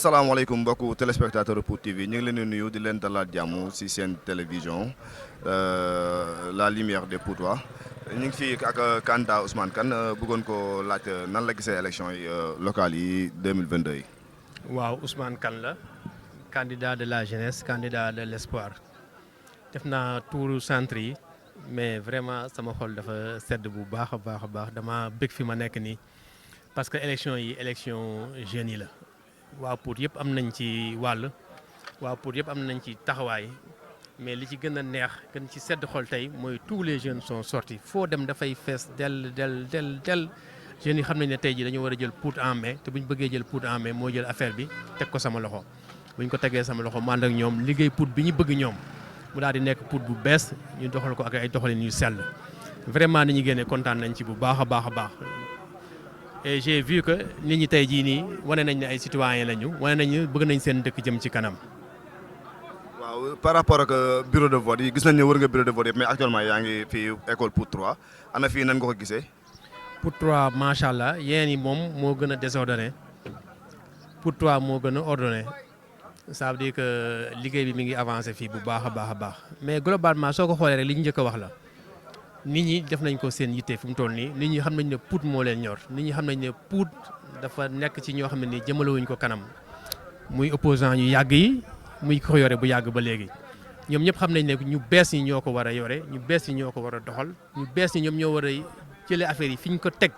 asalaamaaleykum mbokku téléspectateur Pout TV ñu ngi leen di nuyu di leen dalaat jàmm ci seen télévision la lumière des Poutois ñu ngi fii ak candidat Ousmane Kane bëggoon ko laaj nan la gisee élection yi locales yi 2022 yi. waaw Ousmane Kane la candidat de la jeunesse candidat de l'espoir def naa tuuru centre yi mais vraiment sama xol dafa sedd bu baax a baax dama bëgg fi ma nekk nii parce que élection yi élection jeunes yi la. waa Pout yëpp am nañ ci wàll waa Pout yëpp am nañ ci taxawaay mais li ci gën a neex gën ci sedd xol tey mooy tous les jeunes sont sortis foo dem dafay fees del jeunes yi xam nañ ne tey jii dañoo war a jël Pout en main te bu ñu bëggee jël Pout en main moo jël affaire bi teg ko sama loxo bu ñu ko tegee sama loxo mu ànd ak ñoom liggéey Pout bi ñu bëgg ñoom mu daal di nekk Pout bu bees ñu doxal ko ak ay doxalin yu sell vraiment ni ñu génnee kontaan nañ ci bu baax a baax. Et j'ai vu que nit ñi tey jii nii wane nañ ne ay citoyens lañu wane nañu bëgg nañ seen dëkk jëm ci kanam. waaw par rapport ak bureau de vote yi gis nañ ne wër nga bureau de vote yëpp mais actuellement yaa ngi fii école Pout 3 ana fii nan nga ko gisee. Pout 3 macha allah yéen yi moom moo gën a désordonné Pout 3 moo gën a ordonné ça veut dire que liggéey bi mi ngi avancé fii bu baax a baax mais globalement soo ko xoolee rek li ñu njëkk a wax la. nit ñi def nañ ko seen yitte fi mu toll nii nit ñi xam nañ ne Pout moo leen ñor nit ñi xam nañ ne Pout dafa nekk ci ñoo xam ne nii jëmalewuñ ko kanam muy opposant yu yàgg yi muy ko yore bu yàgg ba léegi ñoom ñëpp xam nañ ne ñu bees ñi ñoo ko war a yore ñu bees ñi ñoo ko war a doxal ñu bees ñi ñoom ñoo war a jëlee affaire yi fi ñu ko teg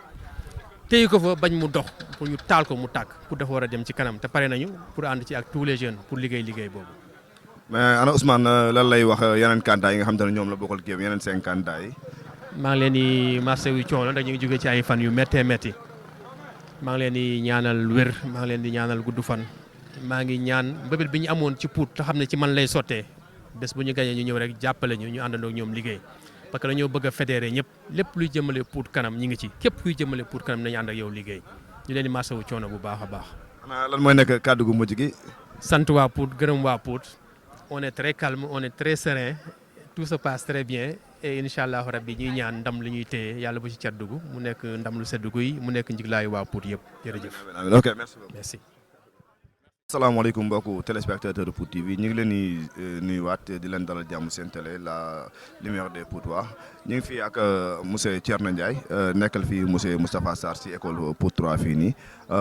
téye ko fa bañ mu dox pour ñu taal ko mu tàkk pour dafa war a dem ci kanam te pare nañu pour ànd ci ak tous les jeunes pour liggéey boobu. mais ana Ousmane lan lay wax yeneen candidats yi nga xam te ne ñoom la bokkal kii yeneen 5 candidats yi. maa ngi leen di marché wu coono ndax ñu ngi jógee ci ay fan yu métti maa ngi leen di ñaanal wér maa ngi leen di ñaanal gudd fan maa ngi ñaan mbëbët bi ñu amoon ci Pout te xam ne ci man lay sottee bés bu ñu gañee ñu ñëw rek jàppale ñu àndandoo ak ñoom liggéey parce que dañoo bëgg a fédéré ñëpp lépp luy jëmale Pout kanam ñi ngi ci képp kuy jëmale Pout kanam nañu ànd ak yow liggéey ñu leen di marché wu coono bu baax a baax. xanaa lan mooy nekk kàddu gu mujj gi. sant waa Pout gërëm waa Pout on est très calme on est très serein tout se passe très bien. et incha allah rabbi ñuy ñaan ndam li ñuy téye yàlla bu ci cat dugg mu nekk ndam lu sedd guy mu nekk njiglaayu waa Pout yëpp jërëjëf. ok merci beaucoup. merci. asalaamaaleykum mbokku téléspectateur Pout TV ñu ngi leen di nuyuwaat di leen dalal jàmm seen télé la lumière des Poutois ñu ngi fii ak monsieur Thierno Ndiaye nekkal fii monsieur Moustapha Sarr si école Pout 3 fii nii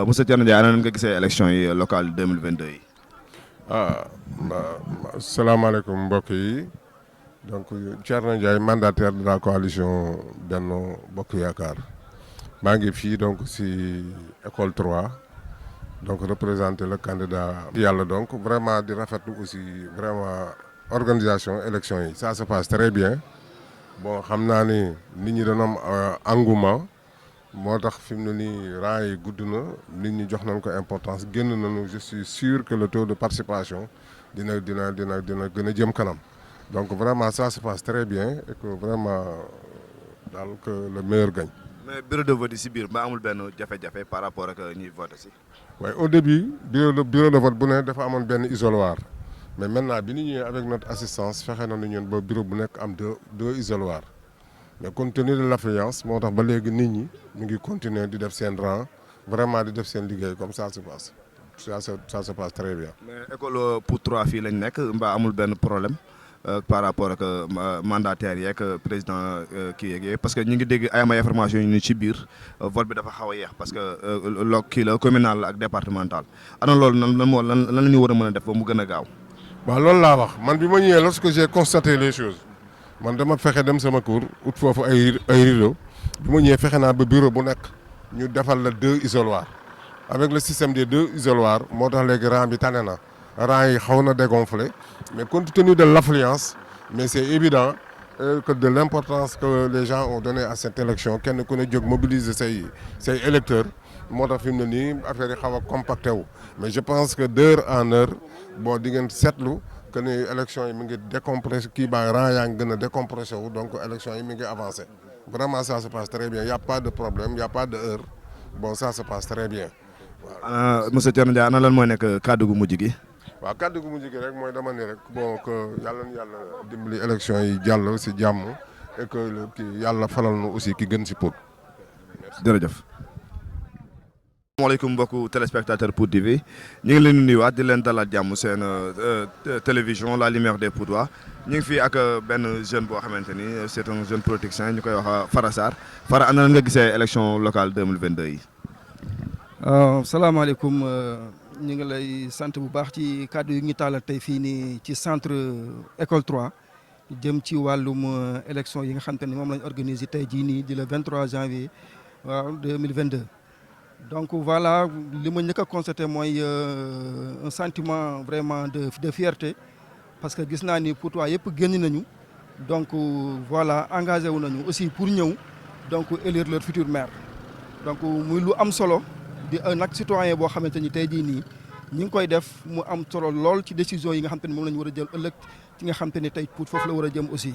monsieur Thierno Ndiaye ana nga gisee élection yi locale 2022 yi. salaamaaleykum mbokk yi. donc Thierno Ndiaye mandataire de la coalition Benno Bokk Yaakaar maa ngi fii donc si école 3 donc représenter le candidat yàlla donc vraiment di rafetlu aussi vraiment organisation élection yi ça se passe très bien bon xam naa ni nit ñi dañoo am engouement moo tax fi mu ne nii rang yi gudd na nit ñi jox nañ ko importance génn nañu je suis sûr que le taux de participation dina gën a jëm kanam. donc vraiment ça se passe très bien et que vraiment daal que le meilleur gagne. mais bureau de vote yi si biir ba amul benn jafe-jafe par rapport ak ñuy voté si. waaye au début bureau de vote bu ne dafa amoon benn isoloir mais maintenant bi ñu ñëwee avec notre assistance fexe nañu ñun ba bureau bu nekk am deux isoloirs mais compte tenu de l'affluence moo tax ba léegi nit ñi ñu ngi continuer di def seen rang vraiment di def seen liggéey comme ça se passe ça se passe très bien. mais école Pout 3 fii lañ nekk mbaa amul benn problème. par rapport ak mandataires yeeg président kii yeeg parce que ñu ngi dégg ay information yu ni ci biir vote bi dafa xaw a yeex parce que kii la communal la ak départemental ana loolu lan la ñu war a mën a def ba mu gën a gaaw. waaw loolu laa wax man bi ma ñëwee lorsque j'ai constaté les choses man dama fexe dem sama cour ut foofu ay rideau bi ma ñëwee fexe naa ba bureau bu nekk ñu defal la 2 isoloirs avec le système des 2 isoloirs moo tax léegi rang bi tane na. rang yi xaw na dégonflé mais compte tenu de l'affluence mais c'est évident que de l'importance que les gens ont donné à cette élection kenn ku ne jóg mobiliser say électeurs moo tax fi mu ne nii affaire yi xaw a compacté wu mais je pense que d'heure en heure bon di ngeen seetlu que ni élection yi mi ngi décompressé kii baa rang yaa ngi gën a décompressé wu donc élection yi mi ngi avancé vraiment ça se passe très bien y a pas de problème y a pas de heure bon ça se passe très bien. monsieur Thierno Ndiaye ana lan mooy nekk kàddu gu mujj gi. waaw kàddu gu mujj gi rek mooy dama ne rek bon que yàlla na yàlla dimbali élection yi jàll si jàmm et que kii yàlla falal nu aussi ki gën si Pout. jërëjëf. asalaamaaleykum mbokku téléspectateur Pout TV ñu ngi leen di nuyuwaat di leen dalal jàmm seen télévision La Lumière des Poutois ñu ngi fii ak benn jeune boo xamante ni c'est un jeune politicien ñu koy wax Fara Sarr Fara ana nga gisee élection locale 2022 yi. salaamaaleykum ñu ngi lay sant bu baax ci kàddu yi ñu taalal tey fii nii ci centre école 3 jëm ci wàllum élection yi nga xam te ne moom lañ organisé tey jii nii di le 23 janvier waaw 2022. donc voilà li ma njëkk a constaté mooy un sentiment vraiment de fierté parce que gis naa ni Poutois yëpp génn nañu donc voilà engagé wu nañu aussi pour ñëw donc élire leur futur maire donc muy lu am solo di un acte citoyen boo xamante ni tey jii nii ñi ngi koy def mu am solo lool ci décision yi nga xam te ne moom la ñu war a jël ëllëg ci nga xam te ne tey Pout foofu la war a jëm aussi.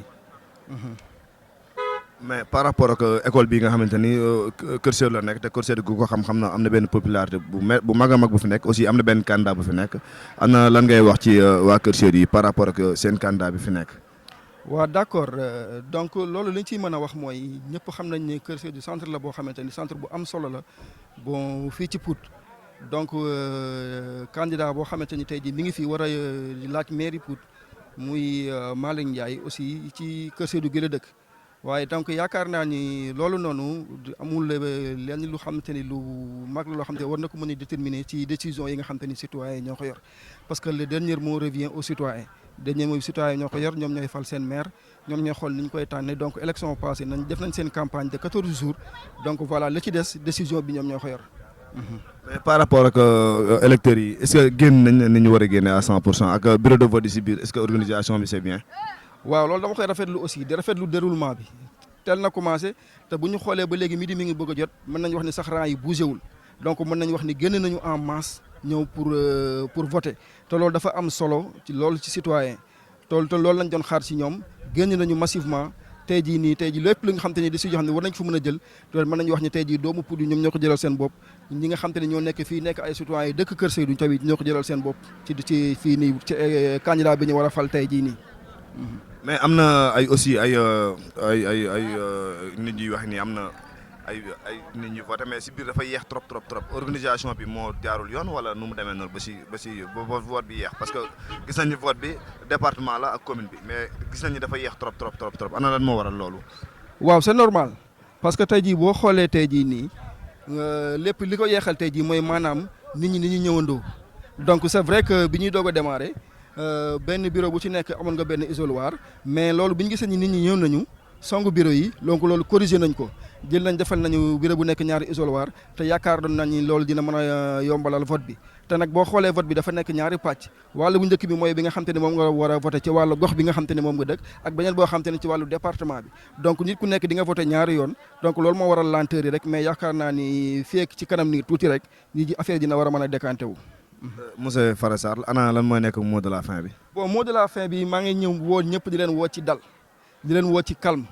mais par rapport ak école bi nga xamante ni Kër Seydou la nekk te Kër Seydou gu ko xam na am na benn popularité bu mag a mag bu fi nekk aussi am na benn candidat bu fi nekk ana lan ngay wax ci waa Kër Seydou yi par rapport ak seen candidat bi fi nekk. waaw d'accord donc loolu li ñu ciy mën a wax mooy ñëpp xam nañ ne Kër Seydou centre la boo xamante ni centre bu am solo la bon fii ci Pout donc candidat boo xamante ni tey jii mi ngi fi war a laaj mairie Pout muy Malick Ndiaye aussi ci Kër Seydou gi la dëkk. waaye donc yaakaar naa ni loolu noonu amul lenn lu xamante ni lu mag la loo xamante ni war na ko mën a déterminer ci décision yi nga xamante ni citoyens ñoo ko yor parce que le dernier mot revient aux citoyens dernier mot citoyens ñoo ko yor ñoom ñooy fal seen maire ñoom ñooy xool ni ñu koy tànne donc élection passée def nañ seen campagne de 14 jours donc voilà la ci des décision bi ñoom ñoo ko yor. mais par rapport ak électeurs yi est-ce que génn nañ ni ñu war a génne à 100% ak bureau de vote yi si biir est-ce que organisation bi c'est bien. waaw loolu dama koy rafetlu aussi di rafetlu déroulement bi teel na commencé te bu ñu xoolee ba léegi midi mi ngi bëgg a jot mën nañu wax ni sax rang yi bougé wul donc mën nañu wax ni génn nañu en masse ñëw pour voter te loolu dafa am solo ci loolu ci citoyen te loolu lañ doon xaar ci ñoom génn nañu massivement tey jii lépp li nga xam te ni décision xam ne war nañ fa mën a jël te mën nañu wax ni tey jii doomu Pout yi ñoom ñoo ko jëlal seen bopp ñi nga xam te ne ñoo nekk fii nekk ay citoyens yi dëkk Kër Seydou tamit ñoo ko jëlal seen bopp ci fii nii ci candidat bi ñu war a fal tey jii nii. mais am na ay aussi ay nit ñuy wax ni am na ay nit ñuy voté mais si biir dafa yéex trop organisation bi moo jaarul yoon wala nu mu demee noonu ba si vote bi yéex parce que gis nañu vote bi département la ak commune bi mais gis nañu dafa yéex trop ana lan moo waral loolu. waaw c'est normal parce que tey jii boo xoolee tey jii nii lépp li ko yeexal tey jii mooy maanaam nit ñi ñëwandoo donc c'est vrai que bi ñuy doog a démarrer. benn bureau bu ci nekk amoon nga benn isoloir mais loolu bi ñu gisee ni nit ñi ñëw nañu songu bureau yi donc loolu corrigé nañ ko defal nañu bureau bu nekk ñaari isoloir te yaakaar doon nañ ni loolu dina mën a yombalal vote bi te nag boo xoolee vote bi dafa nekk ñaari pàcc wàllu bu njëkk bi mooy bi nga xam te ne moom nga war a voté ci wàllu gox bi nga xam te ne moom nga dëkk ak beneen boo xam te ne ci wàllu département bi donc nit ku nekk di nga voté ñaari yoon donc loolu moo waral lenteur yi rek mais yaakaar naa ni fii ci kanam nii tuuti rek ñi affaire dina war a mën a décanté wu. monsieur Fara Sarr ana lan mooy nekk mot de la fin bi. bon mot de la fin bi maa ngi ñëw woo ñëpp di leen woo ci dal di leen woo ci calme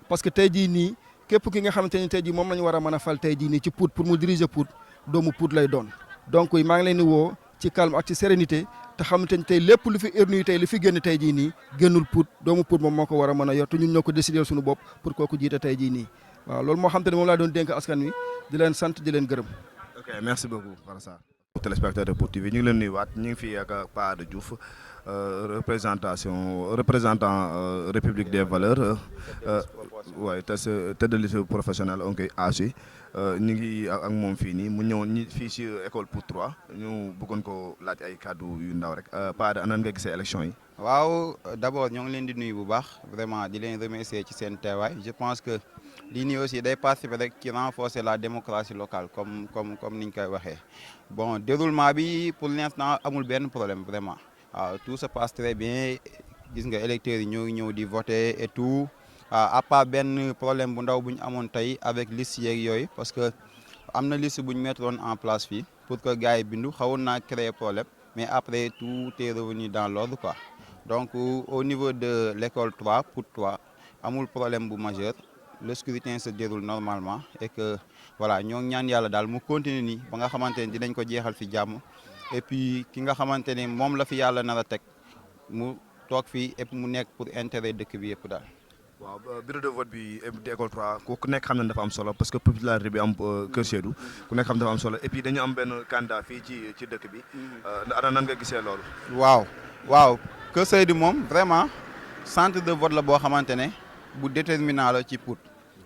parce que tey jii nii képp ki nga xamante ni tey jii moom la ñu war a mën a fal tey jii nii ci Pout pour mu diriger Pout doomu Pout lay doon donc maa ngi leen di woo ci calme ak ci sérénité te xamante ni tey lépp lu fi urne tey li fi génn tey jii nii génnul Pout doomu Pout moom moo ko war a mën a yor te ñun ñoo ko décider suñu bopp pour kooku jiite tey jii nii waaw loolu moo xam te ne moom laa doon dénk askan wi di leen sant di leen gërëm. ok merci beaucoup Fara Sarr. téléspectateur de Pout TV ñu ngi leen nuyuwaat ñu ngi fii ak Pa Ada Diouf représentant République des valeurs waaye tête de liste professionnelle on koy AG ñu ngi ak moom fii nii mu ñëw ñi fii si école Pout 3 ñu bëggoon ko laaj ay kàddu yu ndaw rek Pa Ada anan nga gisee élection yi. waaw d'abord ñoo ngi leen di nuyu bu baax vraiment di leen remercier ci seen teewaay je pense que lii nii aussi day participer rek ci renforcer la démocratie locale comme ni ñu koy waxee bon déroulement bi pour l'instant amul benn problème vraiment waaw tout se passe très bien gis nga électeurs yi ñoo ngi ñëw di voter et tout à part benn problème bu ndaw bu ñu amoon tey avec liste yeeg yooyu parce que am na liste bu ñu mettroon en place fii pour que gars yi bindu xawoon naa créer problème mais après tout est revenu dans l'ordre quoi donc au niveau de l'école 3 Pout 3 amul problème bu majeur le scrutin se déroule normalement et que voilà ñoo ñaan yàlla daal mu continuer nii ba nga xamante ne dinañ ko jeexal fi jàmm et puis ki nga xamante ne moom la fi yàlla nar a teg mu toog fii et mu nekk pour intérêt dëkk bi yëpp daal. waaw bureau de vote bi di école 3 ku nekk xam na dafa am solo parce que popularité bi am Kër Seydou ku nekk xam dafa am solo et puis dañu am benn candidat fii ci dëkk bi ana nan nga gisee loolu. waaw Kër Seydou moom vraiment centre de vote la boo xamante ne bu déterminant la ci Pout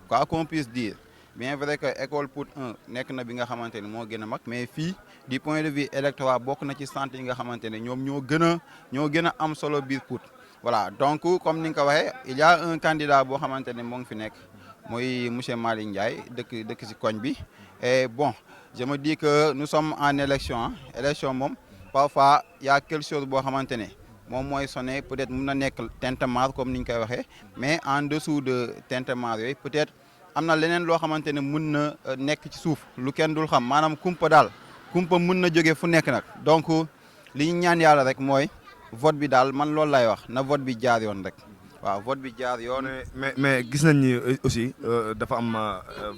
quoi qu'on puisse dire bien vrai que école Pout 1 nekk na bi nga xamante ne moo gën a mag mais fii du point de vue électoral bokk na ci centre yi nga xamante ne ñoom ñoo gën a am solo biir Pout. Voilà donc comme ni nga ko waxee il y a un candidat boo xamante ne moo ngi fi nekk mooy monsieur Malick Ndiaye dëkk ci koñ bi et bon je me dis que nous sommes en élection élection moom parfois y a quelque chose boo xamante ne moom mooy sonné peut-être mun na nekk tintamarre comme ni ñu koy waxee mais en dessous de tintamarre yooyu peut-être am na leneen loo xamante ne mun na nekk ci suuf lu kenn dul xam maanaam kumpa daal kumpa mun na jóge fu nekk nag donc li ñu ñaan yàlla rek mooy. vote bi daal man loolu lay wax na vote bi jaar yoon rek waaw vote bi jaar yoon. mais gis nañ ni aussi dafa am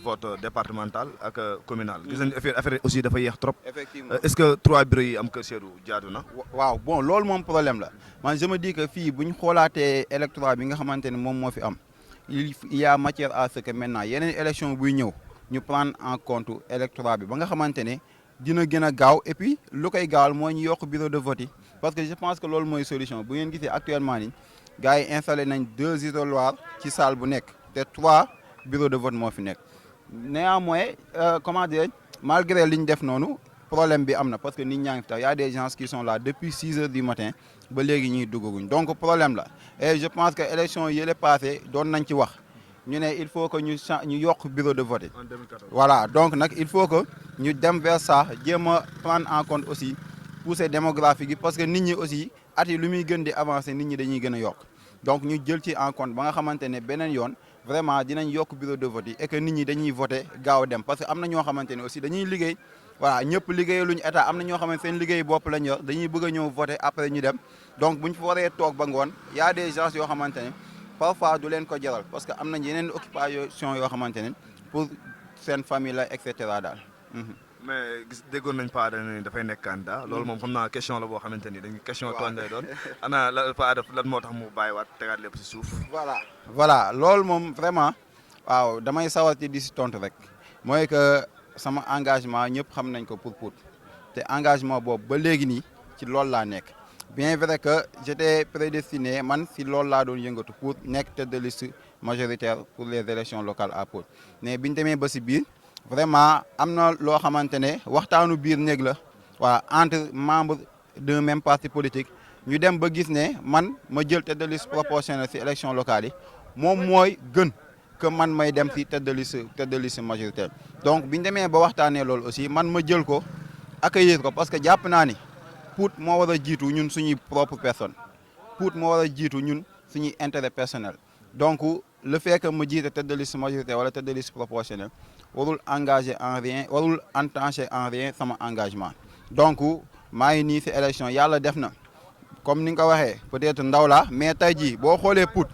vote départemental ak communal. gis nañ affaire aussi dafa yéex trop. effectivement est-ce que 3 bureaux yi am Kër Seydou jaadu na. waaw bon loolu moom problème la man je me dis que fii bu ñu xoolaatee électorat bi nga xamante ne moom moo fi am il y a matière à ce que maintenant yeneen élection buy ñëw ñu prendre en compte électorat bi ba nga xamante ne dina gën a gaaw et puis lu koy gaawal mooy ñu yokk bureau de vote yi. parce que je pense que loolu mooy solution bu ngeen gisee actuellement ni gars yi installé nañ 2 isoloirs ci salle bu nekk te 3 bureaux de vote moo fi nekk néanmoins comment dire malgré li ñu def noonu problème bi am na parce que nit ñaa ngi fi tax y a des gens qui sont là depuis 6 heures du matin ba léegi ñuy duggaguñ donc problème la et je pense que élection yële passé doon nañ ci wax ñu ne il faut que ñu yokk bureau de vote en 2014 voilà donc nag il faut que ñu dem vers ça jéem a prendre en compte aussi poussée démographique yi parce que nit ñi aussi at yi lu muy gën di avancer nit ñi dañuy gën a yokk donc ñu jël ci en compte ba nga xamante ne beneen yoon vraiment dinañ yokk bureau de vote yi et que nit ñi dañuy voter gaaw a dem parce que am na ñoo xamante ne aussi dañuy liggéey voilà ñëpp liggéeyaluñu état am na ñoo xamante seen liggéey bopp lañ yor dañuy bëgg a ñëw voter après ñu dem donc buñ fa waree toog ba ngoon y a des gens yoo xamante ne parfois du leen ko jaral parce que am nañ yeneen occupation yoo xamante ne pour seen famille la et cetera daal. mais gis déggoon nañ Paa ne dafay nekk candidat loolu moom xam naa question la boo xamante ni dañuy question tooñ lay doon ana la Paa def lan moo tax mu bàyyiwaat tegaat lépp si suuf. voilà loolu moom vraiment waaw damay sawar ci di si tontu rek mooy que sama engagement ñëpp xam nañ ko pour Pout te engagement boobu ba léegi nii ci loolu laa nekk bien vrai que j'étais prédestiné man si loolu laa doon yëngatu pour nekk tête de liste majoritaire pour les élections locales à Pout mais biñ demee ba si biir. vraiment am na loo xamante ne waxtaanu biir néeg la voilà entre membres d'un même parti politique ñu dem ba gis ne man ma jël tête de liste proportionnelle ci élection locale yi moom mooy gën que man may dem ci tête de liste majoritaire donc bi ñu demee ba waxtaanee loolu aussi man ma jël ko accueillir ko parce que jàpp naa ni Pout moo war a jiitu ñun suñuy propre personne Pout moo war a jiitu ñun suñuy intérêt personnel donc le fait que ma jiite tête de liste majoritaire wala tête de liste proportionnelle warul engagé en rien warul entaché en rien sama engagement donc maa ngi nii si élection yàlla def na comme ni nga ko waxee peut-être ndaw la mais tey jii boo xoolee Pout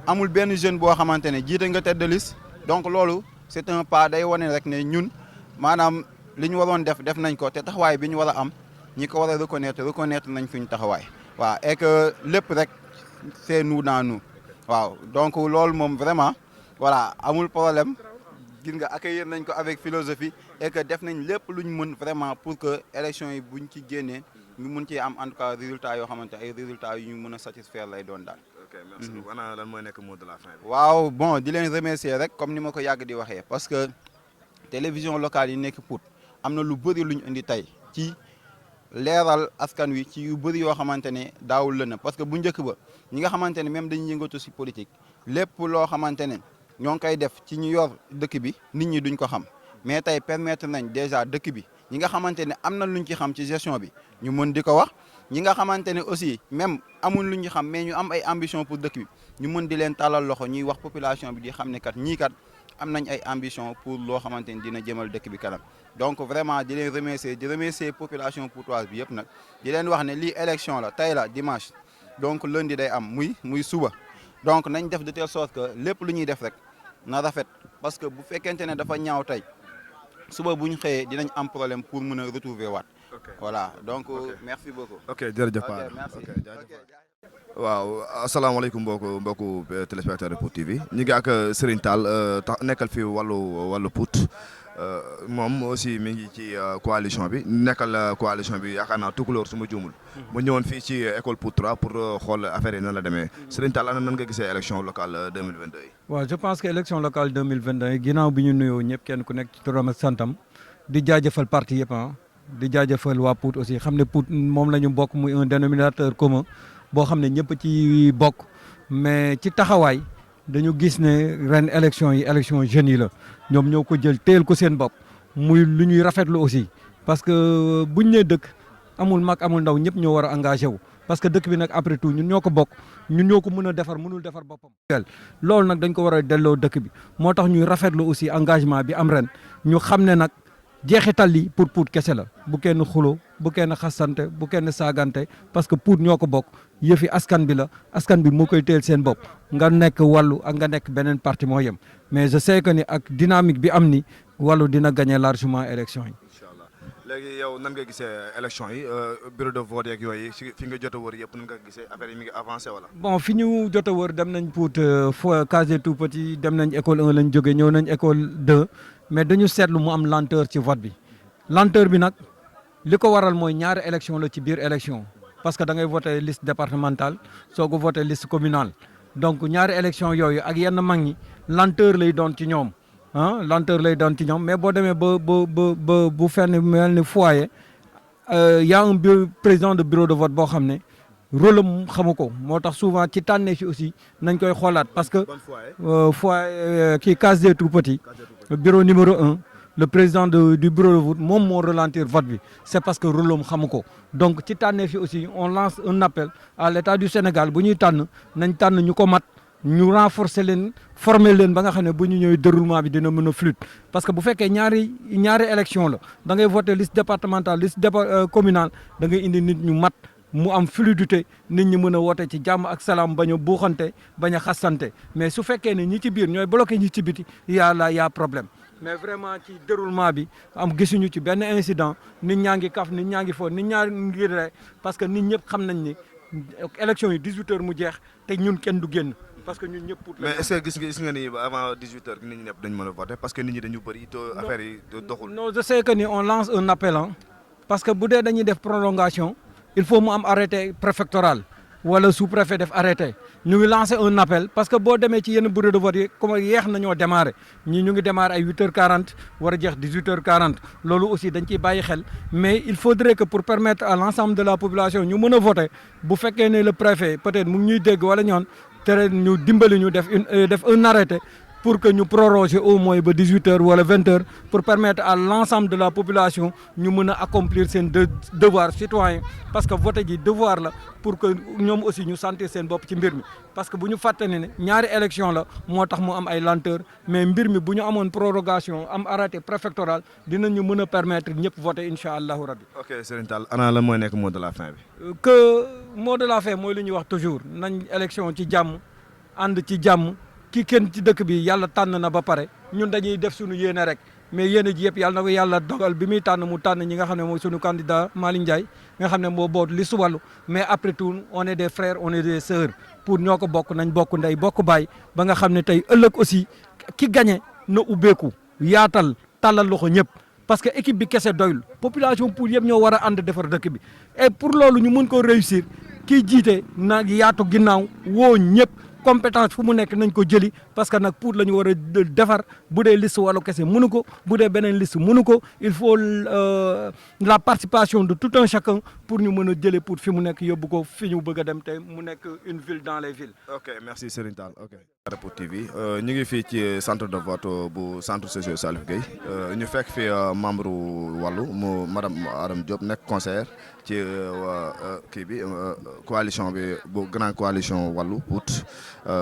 amul benn jeune boo xamante ne jiite nga tête de liste donc loolu c'est un pas day wane rek ne ñun maanaam li ñu waroon def nañ ko te taxawaay bi ñu war a am ñi ko war a reconnaître nañ suñu taxawaay waaw et que lépp rek c'est nous dans nous waaw donc loolu moom vraiment voilà amul problème gis nga accueillir nañ ko avec philosophie et que def nañ lépp lu ñu mën vraiment pour que élection yi buñ ci génnee ñu mun ci am en tout cas résultats yoo xamante ay résultats yu ñu mën a satisfaire lay doon daal. ok merci beaucoup ana lan mooy nekk mot de la fin bi. waaw bon di leen remercier rek comme ni ma ko yàgg di waxee parce que télévision locale yi nekk Pout am na lu bëri lu ñu indi tey ci leeral askan wi ci yu bëri yoo xamante ne daawul la na parce que bu njëkk ba ñi nga xamante ne même dañuy yëngatu si politique lépp loo xamante ne ñoo ngi koy def ci ñu yor dëkk bi nit ñi duñ ko xam mais tey permettre nañ déjà dëkk bi ñi nga xamante ne am na luñ ci xam ci gestion bi ñu mën di ko wax ñi nga xamante ne aussi même amul lu ñu xam mais ñu am ay ambition pour dëkk bi ñu mën di leen tàllal loxo ñuy wax population bi di xam ne kat ñii kat am nañ ay ambition pour loo xamante ni dina jëmal dëkk bi kanam donc vraiment di leen remercier population poutoise bi yëpp nag di leen wax ne lii élection la tey la dimanche donc lundi day am muy suba donc nañ def de telle sorte que lépp lu ñuy def rek na rafet parce que bu fekkente ne dafa ñaaw tey suba bu ñu xëyee dinañ am problème pour mën a retrouver waat voilà donc merci beaucoup. ok jërëjëf. ok merci. waaw asalaamaaleykum mbokku téléspectateur Pout TV ñu ngi ak Serigne Tall nekkal fi wàllu Pout moom aussi mi ngi ci coalition bi nekkal coalition bi yaakaar naa Tukulóor su ma juumul. mu ñëwoon fii ci école Pout 3 pour xool affaire yi nan la demee Serigne Tall ana nan nga gisee élection locale 2022 yi. waaw je pense que élection locale 2022 yi ginnaaw bi ñu nuyoo ñëpp kenn ku nekk ci turam ak santam di jaajëfal parti yëpp di jaajëfal waa Pout aussi xam ne Pout moom la ñu bokk muy un dénominateur commun. boo xam ne ñëpp ci bokk mais ci taxawaay dañu gis ne ren élection yi élection jeunes yi la ñoom ñoo ko jël teel ko seen bopp muy lu ñuy rafetlu aussi parce que buñ nee dëkk amul mag amul ndaw ñëpp ñoo war a engagé wu parce que dëkk bi nag après tout ñun ñoo ko bokk ñun ñoo ko mën a defar mënul defar boppam. loolu nag dañ ko war a delloo dëkk bi moo tax ñuy rafetlu aussi engagement bi am ren ñu xam ne nag jeexital li pour Pout kese la bu kenn xulo bu kenn xasante bu kenn saagante parce que Pout ñoo ko bokk yëfi askan bi la askan bi moo koy teel seen bopp nga nekk wàllu ak nga nekk beneen parti moo yem mais je sais que ni ak dynamique bi am ni wàllu dina gagner largement élection yi. incha allah léegi yow nan nga gisee élection yi bureau de vote yeeg yooyu fi nga jot a wër yëpp nan nga gisee affaire yi mi ngi avancé wala. bon fi ñu jot a wër dem nañ Pout case tout petit dem nañ école 1 lañ jógee ñëw nañ école 2 mais dañu seetlu mu am lenteur ci vote bi lenteur bi nag li ko waral mooy ñaari élection la ci biir élection. parce que da ngay voté liste départementale soo ko voté liste communale donc ñaari élection yooyu ak yenn mag ñi lenteur lay doon ci ñoom lenteur lay doon ci ñoom mais boo demee ba bu fenn mel ni foyer y a un président de bureau de vote boo xam ne rôle am xamu ko moo tax souvent ci tànnee fi aussi nañ koy xoolaat parce que foyer kii case des tout-petits bureau numéro 1 le président du bureau de vote moom moo ralentir vote bi c'est parce que rôle am xamu ko donc ci tànnee fi aussi on lance un appel à l'État du Sénégal bu ñuy tànn nañ tànn ñu ko mat ñu renforcer leen former leen ba nga xam ne bu ñu ñëwee déroulement bi dina mën a fluide parce que bu fekkee ñaari élection la da ngay voter liste départementale liste communale da ngay indi nit ñu mat mu am fluidité nit ñi mën a woote ci jàmm ak salaam bañ a buuxante bañ a xasante mais su fekkee ne ñi ci biir ñooy bloqué ñi ci biti y a problème mais vraiment ci déroulement bi am gisuñu ci benn incident nit ñaa ngi kaf nit ñaa ngi fo nit ñaa ngi ree parce que nit ñëpp xam nañ ni élection yi 18 heures mu jeex te ñun kenn du génn parce que ñun ñëpp Pout mais est-ce que gis nga ni avant 18 heures nit ñi ñëpp dañ mën a voter parce que nit ñi dañu bëri te affaire yi doxul. non je sais que ni on lance un appel parce que bu dee dañuy def prolongation il faut mu am arrêté préfectoral wala sous-préfet def arrêté ñu ngi lancé un appel parce que boo demee ci yenn bureau de vote yi comme yeex nañoo démarré ñii ñu ngi démarré ay 8h40 war a jeex 18h40 loolu aussi dañ ciy bàyyi xel mais il faudrait que pour permettre à l'ensemble de la population ñu mën a voter bu fekkee ne le préfet peut-être mu ngi ñuy dégg wala ñoon tere ñu dimbali ñu def un arrêté pour que ñu proroger au moins ba 18h wala 20h pour permettre à l'ensemble de la population ñu mën a accomplir seen devoir citoyen parce que voter ji devoir la pour que ñoom aussi ñu sentir seen bopp ci mbir mi parce que bu ñu fàtte ne ñaari élection la moo tax mu am ay lenteur mais mbir mi bu ñu amoon prorogation am arrêté préfectoral dinañu mën a permettre ñëpp voter incha allahu rabbi. ok Serigne Tall ana la mooy nekk mot de la fin bi. que mot de la fin mooy li ñuy wax toujours nañ élection ci jàmm ànd ci jàmm. ki kenn ci dëkk bi yàlla tànn na ba pare ñun dañuy def suñu yéene rek mais yéene ji yëpp yàlla na ko yàlla dogal bi muy tànn mu tànn ñi nga xam ne mooy suñu candidat Malick Ndiaye nga xam ne moo boot li suwàllu mais après tout on est des frères on est des sœurs pour ñoo ko bokk nañ bokk ndey bokk baay ba nga xam ne tey ëllëg aussi ki gagné na ubbeeku yaatal tàllal loxo ñëpp parce que équipe bi kese doyul population pour yëpp ñoo war a ànd defar dëkk bi et pour loolu ñu mën ko réussir kii jiite na yaatu ginnaaw woo ñëpp compétence fu mu nekk nañ ko jëli parce que nag Pout la ñu war a defar bu dee liste wàllu kese mënu ko bu dee beneen liste mënu ko il faut la participation de tout un chacun pour ñu mën a jëlee Pout fi mu nekk yóbbu ko fi ñu bëgg a dem te mu nekk une ville dans les villes. ok merci Serigne Tall ok. Pout TV ñu ngi fii ci centre de vote bu centre social Salif Gueye ñu fekk fi membre wàllu mu madame Adam Diop nekk conseillère ci kii bi coalition bi bu grande coalition wàllu Pout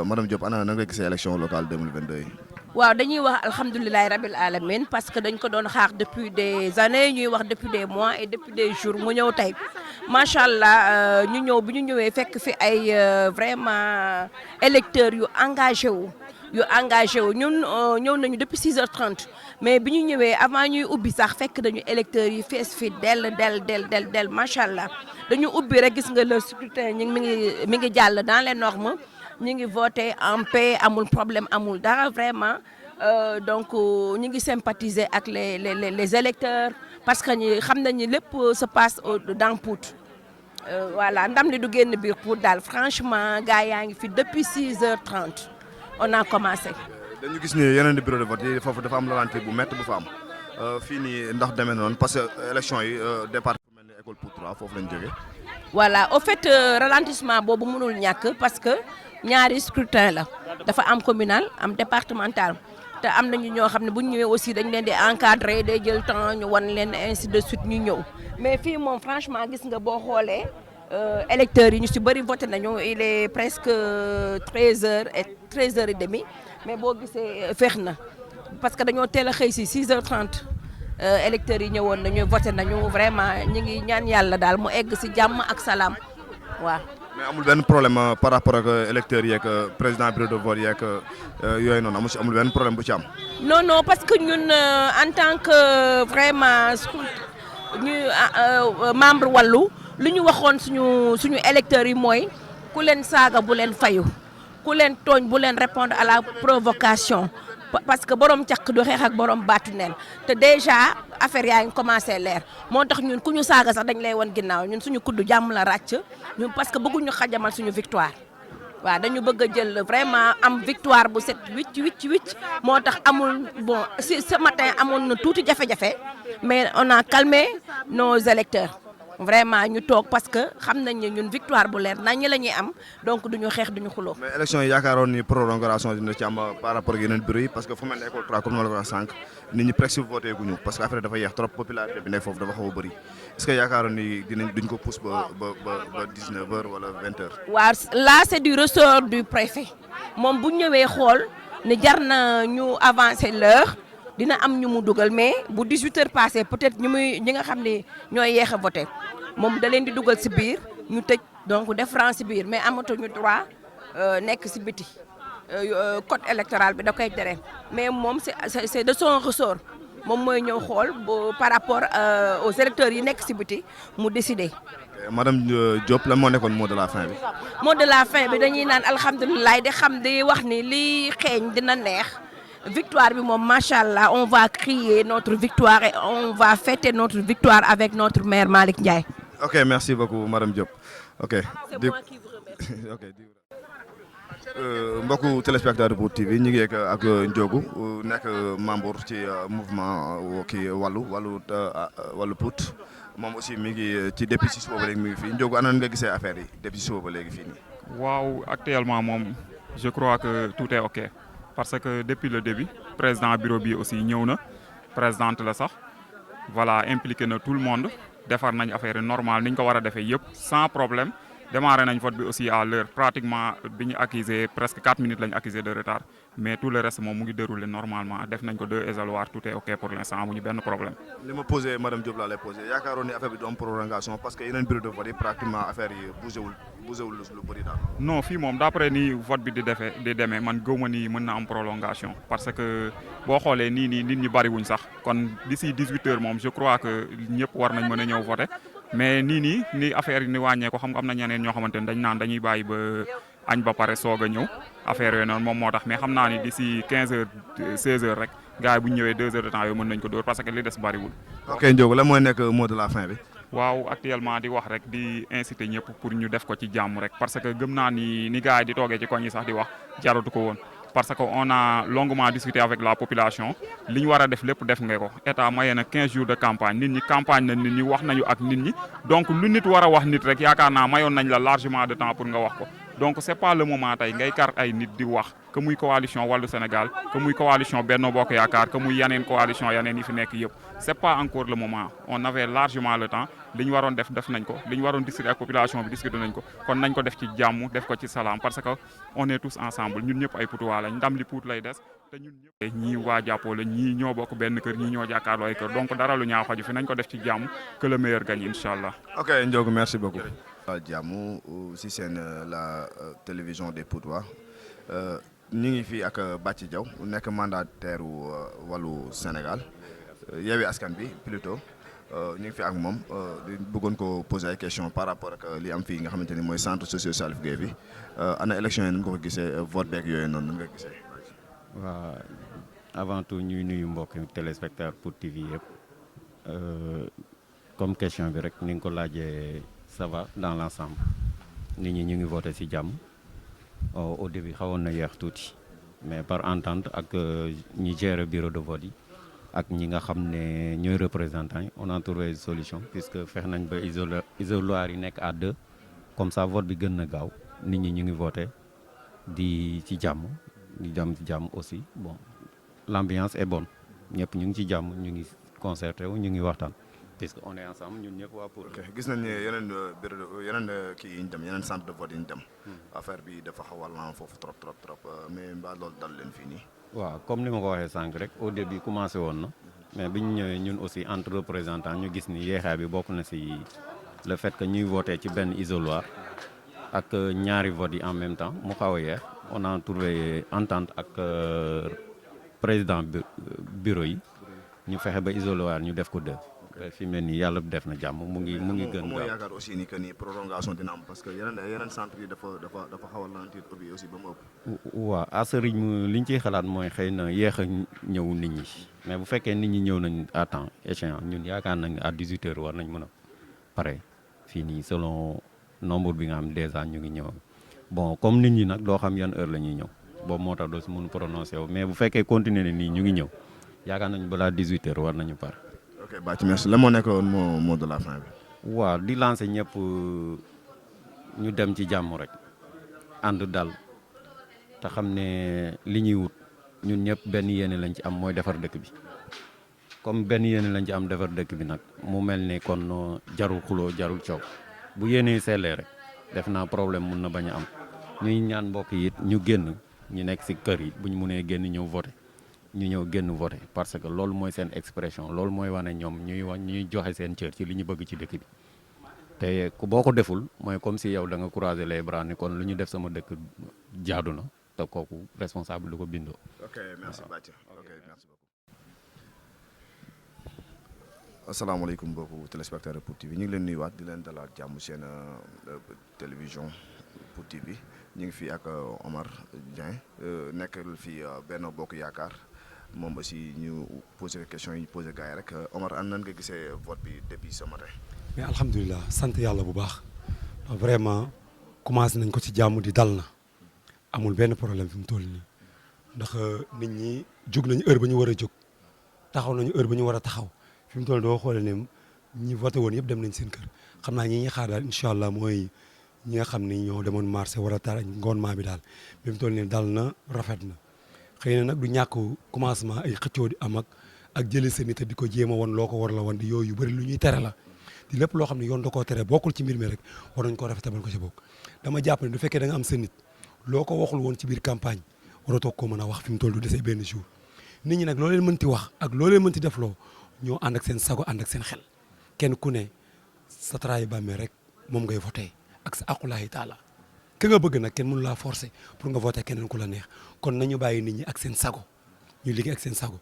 madame Diop ana na nga gisee élection locale 2022 yi. waaw dañuy wax alhamdulilahi rabil alamin parce que dañ ko doon xaar depuis des années ñuy wax depuis des mois et depuis des jours mu ñëw tey macha allah ñu ñëw bi ñu ñëwee fekk fi ay vraiment électeurs yu engagé wu yu engagé wu ñun ñëw nañu depuis 6h30 mais bi ñu ñëwee avant ñuy ubbi sax fekk dañu électeurs yi fees fi del macha allah dañu ubbi rek gis nga le scrutin mi ngi jàll dans les normes ñu ngi voté en paix amul problème amul dara vraiment donc ñu ngi sympathiser ak les électeurs parce que ñi xam nañu lépp se passe dans Pout. Voilà ndam li du génn biir Pout daal franchement gars yaa ngi fi depuis 6h30 on a commencé. dañu gis ni yeneen di bureau de vote yi foofu dafa am ralentir bu métti bu fa am fii nii ndax demee noonu parce que élection yi départ bu mel ni école Pout 3 foofu lañ jógee. Voilà au fait ralentissement boobu mënul ñàkk parce que ñaari scrutin la dafa am communal am départemental te am nañu ñoo xam ne bu ñu ñëwee aussi dañ leen di encadrer day jël temps ñu wan leen ainsi de suite ñu ñëw mais fii moom franchement gis nga boo xoolee électeurs yi ñu si bëri voté nañu il est presque 13h30 mais boo gisee feex na parce que dañoo teel a xëy si 6h30 électeurs yi ñëwoon nañu voté nañu vraiment ñu ngi ñaan yàlla daal mu egg si jàmm ak salaam waaw. mais amul benn problème par rapport ak électeurs yeeg président bureau de vote yeeg yooyu noonu amul benn problème bu ci am. non parce que ñun en tant que vraiment ñu membre wàllu lu ñu waxoon suñu électeurs yi mooy ku leen saaga bu leen fayu ku leen tooñ bu leen répondre à la provocation parce que borom càq du xeex ak borom baatu neen te déjà affaire yaa ngi commencé leer moo tax ñun ku ñu saaga sax dañ lay won ginnaaw ñun suñu kuddu jàmm la ràcc ñun parce que bëgguñu xajamal suñu victoire waaw dañu bëgg a jël vraiment am victoire bu set wicc moo tax amul bon si ce matin amoon na tuuti jafe-jafe mais on a calmé nos électeurs vraiment ñu toog parce que xam nañ ne ñun victoire bu leer nañ la ñuy am donc duñu xeex duñu xuloo. mais élection yi yaakaaroon ni prolongation dina ci am par rapport ak yeneen bureau yi parce que fu mel ne école 3 comme ni ma la ko wax sànq nit ñi presque voté guñu parce que après dafa yéex trop popularité bi nekk foofu dafa xaw a bëri est-ce que yaakaaroon ni duñ ko pousse ba 19h wala 20h. waaw là c'est du ressort du préfet moom bu ñëwee xool ne jar na ñu avancer l'heure dina am ñu mu dugal mais bu 18h passé peut-être ñi nga xam ne ñooy yéex a voté moom da leen di dugal si biir ñu tëj donc def rang si biir mais amatuñu droit nekk si biti code électoral bi da koy tere mais moom c'est de son ressort moom mooy ñëw xool par rapport aux électeurs yi nekk si biti mu décider. madame Diop lan moo nekkoon mot de la fin bi. mot de la fin bi dañuy naan alhamdulilah di wax ni lii xeeñ dina neex. Victoire bi moom macha allah on va crier notre victoire et on va fêter notre victoire avec notre maire Malick Ndiaye. ok merci beaucoup madame Diop ok. c'est moi qui vous remercie. ok mbokku téléspectateur Pout TV ñu ngi ak Ndiogou nekk membre ci mouvement kii wàllu Pout moom aussi mi ngi ci depuis si suba ba léegi mi ngi fii Ndiogou ana nga gisee affaire yi depuis si suba ba léegi fii nii. waaw actuellement moom je crois que tout est ok. parce que depuis le début président bureau bi aussi ñëw na présidente la sax voilà impliqué na tout le monde defar nañ affaire normale ni ñu ko war a defee yëpp sans problème démarré nañ vote bi aussi à l'heure pratiquement bi ñu accusé presque 4 minutes lañ accusé de retard mais tout le reste moom mu ngi déroulé normalement def nañ ko 2 isoloirs tout est ok pour l'instant amuñu benn problème. li ma posé madame Diop laa lay posé yaakaaroon ni affaire bi du am prolongation parce que yeneen bureau de vote yi pratiquement affaire yi bougé wul lu bëri daal. non fii moom d'après ni vote bi di demee man gëwma ni mën na am prolongation parce que boo xoolee nii nit ñi bari wuñ sax kon d'ici 18h moom je crois que ñëpp war nañ mën a ñëw voter mais ni affaire yi ni wàññee ko xam nga am na ñeneen ñoo xamante ne dañ naan dañuy bàyyi ba añ ba pare soog a ñëw affaire yooyu noonu moom moo tax mais xam naa ni d'ici 15h 16h rek gars yi bu ñu ñëwee 2 heures de temps yooyu mën nañ ko dóor parce que li des bariwul. ok Ndiogou lan mooy nekk mot de la fin bi. waaw actuellement di wax rek di inciter ñëpp pour ñu def ko ci jàmm rek parce que gëm naa ni gars yi di toogee ci koñ yi sax di wax jaratu ko woon parce que on a longuement discuté avec la population li ñu war a def lépp def nga ko état maye na 15 jours de campagne nit ñi campagne na nit ñi wax nañu ak nit ñi donc lu nit war a wax nit rek yaakaar naa mayoon nañ la largement de temps pour nga wax ko donc c'est pas le moment tey ngay kar ay nit di wax que muy coalition Wallu Sénégal que muy coalition Benno Bokk Yaakaar que muy yeneen coalition yeneen yi fi nekk yëpp c'est pas encore le moment on avait largement le temps li ñu waroon def nañ ko li ñu waroon discuter ak population bi discuter nañ ko kon nañ ko def ci jàmm def ko ci salaam parce que on est tous ensemble ñun ñëpp ay Poutois lañ ndam li Pout lay des te ñun ñëpp ñii waa jàppoo la ñii ñoo bokk benn kër ñii ñoo jàkkaarloo ay kër donc dara lu ñaaw xaju fi nañ ko def ci jàmm que le meilleur gagne incha allah. ok Ndiogou merci beaucoup. jàmm si seen la télévision des Poutois ñu ngi fii ak Bathie Diaw nekk mandataire wàllu Sénégal Yewwi Askan Wi plutôt ñu ngi fi ak moom di bëggoon ko poser ay questions par rapport ak li am fii nga xamante ni mooy centre social Salif Gueye bi ana élection yi ni nga ko gisee vote beeg yooyu noonu nga gisee. waaw avant tout ñuy nuyu mbokk téléspectateur pour TV yëpp comme question bi rek ni nga ko laajee ça va dans l'ensemble nit ñi ñu ngi voté ci jàmm au début xawoon na yeex tuuti mais par entente ak ñi gérer bureau de vote yi ak ñi nga xam ne ñooy représentants yi on a trouvé une solution puisque fex nañ ba isoloir yi nekk à 2 comme ça vote bi gën na gaaw nit ñi ñu ngi voté di ci jàmm di jàmm ci jàmm aussi bon l'ambiance est bonne ñëpp ñu ngi ci jàmm ñu ngi concerté wu ñu ngi waxtaan puisque on est ensemble ñun ñëpp waa pour. gis nañ ne yeneen kii yi ñu dem yeneen centre de vote yi ñu dem. affaire bi dafa xaw a lan foofu trop mais mbaa loolu dal leen fii nii. waaw comme ni ma ko waxee sànq rek au début commencé woon na mais bi ñu ñëwee ñun aussi entre représentants ñu gis ni yeexaay bi bokk na ci le fait que ñuy voté ci benn isoloir ak ñaari vote yi en même temps mu xaw a yeex on a trouvé entente ak président bureau yi ñu fexe ba isoloir ñu def ko 2. fi mu ne nii yàlla def na jàmm mu ngi gën. moo yaakaar aussi ni que ni prolongation dina am parce que yeneen centre yi dafa xaw a lentir aussi ba mu ëpp. waaw à ce rythme li ñu ciy xalaat mooy xëy na yéex a ñëw nit ñi mais bu fekkee nit ñi ñëw nañ à temps échéant ñun yaakaar nañ à 18h war nañ mën a pare fii nii selon nombre bi nga xam déjà ñu ngi ñëw bon comme nit ñi nag doo xam yan heure la ñuy ñëw boobu moo tax doo si mun prononcé wu mais bu fekkee continuer ne nii ñu ngi ñëw yaakaar nañ balaa 18h war nañu pare. ok Bathie merci la moo nekkoon mot de la fin bi. waaw di lancer ñëpp ñu dem ci jàmm rek ànd dal te xam ne li ñuy wut ñun ñëpp benn yéene lañ ci am mooy defar dëkk bi comme benn yéene lañ ci am defar dëkk bi nag mu mel ne kon jarul xuloo jarul coow bu yéenee sellee rek def naa problème mun na bañ a am ñuy ñaan mbokk yi it ñu génn ñu nekk ci kër yi bu ñu mënee génn ñëw voter ñu ñëw génn voter parce que loolu mooy seen expression loolu mooy wane ñoom ñuy joxe seen cër ci li ñu bëgg ci dëkk bi te boo ko deful mooy comme si yow da nga croiser les bras ni kon lu ñu def sama dëkk jaadu na te kooku responsable du ko bindoo. ok merci Bathie ok merci beaucoup. asalaamaaleykum mbokku téléspectateur Pour TV ñu ngi leen nuyuwaat di leen dalal jàmm seen télévision Pour TV ñu ngi fii ak Omar Dieng nekkal fii Benno Bokk Yaakaar moom aussi ñu posé question yi posé gars yi rek Omar an nan nga gisee vote bi depuis ce matin. mais alhamdulilah sant yàlla bu baax vraiment commencé nañ ko ci jàmm di dal na amul benn problème fi mu toll nii ndax nit ñi jóg nañu heure ba ñu war a jóg taxaw nañu heure ba ñu war a taxaw fi mu toll doo xoolee ne ñi voté woon yëpp dem nañ seen kër xam naa ñi xaar daal incha allah mooy ñi nga xam ni ñoo demoon marché war a taal ngoonement bi daal fi mu toll nii dal na rafet na xëy na nag du ñàkk commencement ay xëccoo di am ak jëlee seen nit di ko jéem a woon loo ko war la woon di yooyu yu bëri lu ñuy tere la di lépp loo xam ne yoon da koo tere bokkul ci mbir mi rek war nañ koo rafetal ko ci bokk dama jàpp ne du fekkee da nga am sa nit loo ko waxul woon ci biir campagne waratoo ko mën a wax fi mu toll du desee benn jour nit ñi nag loo leen mënti wax ak loo leen mënti def loo ñoo ànd ak seen sago ànd ak seen xel kenn ku ne sa traay bàmmee rek moom ngay voté ak sa aqulaahi taala ki nga bëgg nag kenn mënu laa forcer pour nga voté keneen ku la neex kon nañu bàyyi nit ñi ak seen sago ñu liggéey ak seen sago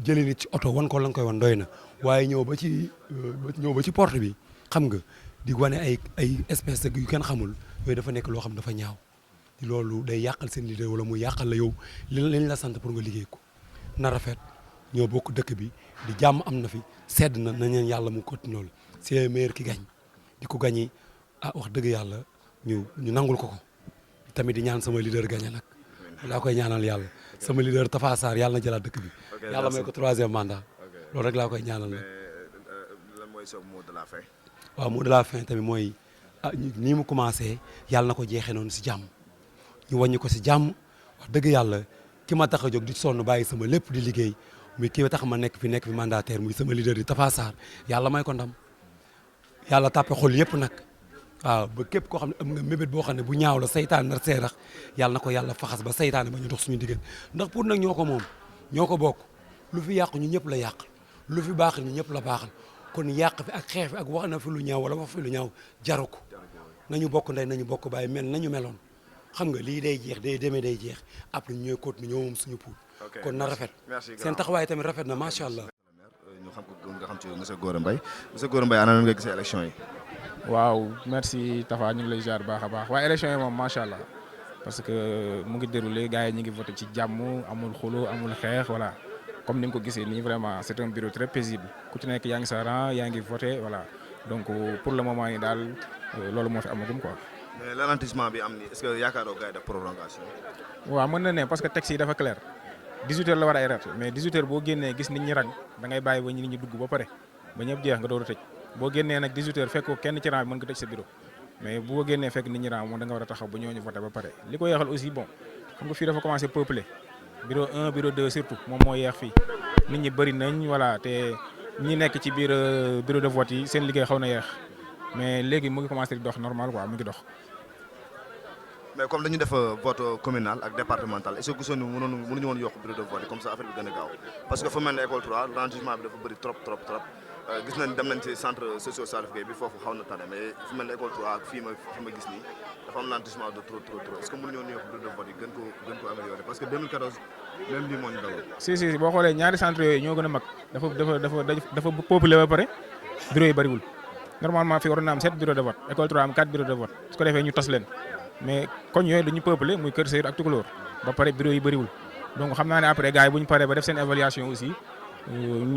jëlee nit ci oto wan ko la nga koy wan doy na waaye ñëw ba ci porte bi xam nga di wane ay espèce yu kenn xamul yooyu dafa nekk loo xam dafa ñaaw di loolu day yàqal seen leader wala mu yàqal la yow liñ la sant pour nga liggéey ko na rafet ñoo bokk dëkk bi di jàmm am na fi sedd na nañeen yàlla mu continué loolu c'est le meilleur ki gañ di ko gañi wax dëgg yàlla ñu nangul ko tamit di ñaan sama leader gañe nag laa koy ñaanal yàlla sama leader Tafa Sarr yàlla na jëlaat dëkk bi yàlla may ko 3e mandat loolu rek laa koy ñaanal nag. lan mooy sa mot de la fin. waaw mot de la fin tamit mooy nii mu commencé yàlla na ko jeexee noonu si jàmm ñu wàññi ko si jàmm wax dëgg yàlla ki ma tax a jóg di sonn bàyyi sama lépp di liggéey muy ki tax ma nekk fi mandataire muy sama leader di Tafa Sarr yàlla may ko ndam yàlla tàppe xol yëpp nag. waaw ba képp koo xam ne am nga mébét boo xam ne bu ñaaw la saytaan nar seerax yàlla na ko yàlla faxas ba saytaane ba ñu dox suñu diggante ndax pour nag ñoo ko moom ñoo ko bokk lu fi yàqu ñu ñëpp la yàq lu fi baaxal ñu ñëpp la baaxal kon yàq fi ak xeex fi ak wax na fi lu ñaaw wala wax fi lu ñaaw jaru ko nañu bokk ndey nañu bokk bàyyi mel nañu meloon xam nga lii day jeex day demee day jeex après ñooy continuer ñoo moom suñu poul kon na rafet seen taxawaay tamit rafet na macha allah. ñu xam ko nga xam ci monsieur Gora Mbaye ana nan nga gisee élection yi. waaw merci Tafa ñu ngi lay ziar baax a baax waaye élection yi moom macha allah parce que mu ngi déroulé gars yi ñu ngi voté ci jàmm amul xulo amul xeex voilà comme ni nga ko gisee nii vraiment c'est un bureau très paisible ku ci nekk yaa ngi sa rang yaa ngi voté voilà donc pour le moment yi daal loolu moo fi amagum quoi. mais ralentissement bi am ni est-ce que yaakaaroo gars yi def prolongation. waaw mën na ne parce que texte yi dafa clair 18h la war a ay rat mais 18h boo génnee gis nit ñi rang da ngay bàyyi ba nit ñi dugg ba pare ba ñëpp jeex nga door a tëj boo génnee nag 18h fekk ko kenn ci rang bi mën nga tëj sa bureau mais boo génnee fekk nit ñi rang moom da nga war a taxaw ba ñooñu voté ba pare li ko yeexal aussi bon xam nga fii dafa commencé peuplé bureau 1 bureau 2 surtout moom moo yeex fii nit ñi bëri nañ voilà te ñi nekk ci biir bureau de vote yi seen liggéey xaw na yeex mais léegi mu ngi commencé di dox normal quoi mu ngi dox. mais comme dañu def vote communal ak départemental est-ce que gisoon ni mënuñu woon yokk bureau de vote comme ça affaire bi gën a gaaw parce que fu mel ne école 3 ralentissement bi dafa bëri trop gis nañ dem nañ ci centre socio Salif Gueye bi foofu xaw na tane mais fu mel ne école 3 ak fii ma gis nii dafa am ralentissement de trop est-ce que mënuñu woon yokk bureau de vote yi gën ko améliorer parce que 2014 même lii moo ñu daloon. si boo xoolee ñaari centre yooyu ñoo gën a mag dafa populé ba pare bureau yi bëriwul normalement fii waroon na am 7 bureau de vote école 3 am 4 bureau de vote su ko defee ñu tas leen mais koñ yooyu dañu peuplé muy Kër Seyir ak Tukulóor ba pare bureau yi bëriwul donc xam naa ne après gars yi bu ñu paree ba def seen évaluation aussi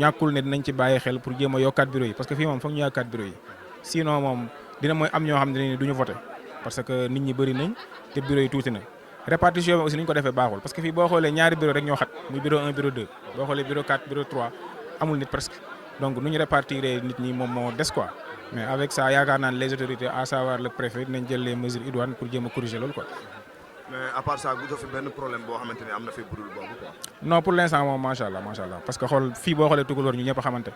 ñàkkul ne dinañ ci bàyyi xel pour jéem a yokkaat bureau yi parce que fii moom foog ñu yokkaat bureau yi sinon moom dina mooy am ñoo xam ne du ñu voté parce que nit ñi bëri nañ te bureau yi tuuti na répartition bi aussi ni ñu ko defee baaxul parce que fii boo xoolee ñaari bureau rek ñoo xat muy bureau 1 bureau 2 boo xoolee bureau 4 bureau 3 amul nit presque donc nu ñu répartir nit ñi moom moo des quoi mais avec ça yaakaar naa ne les autorités à savoir le préfet dinañ jël les mesures idoines pour jéem a corriger loolu quoi. mais à part ça bu fi benn problème boo xamante ne am na fi budul boobu quoi. non pour l'instant moom macha allah parce que xool fii boo xoolee Tukulóor ñu ñëpp a xamante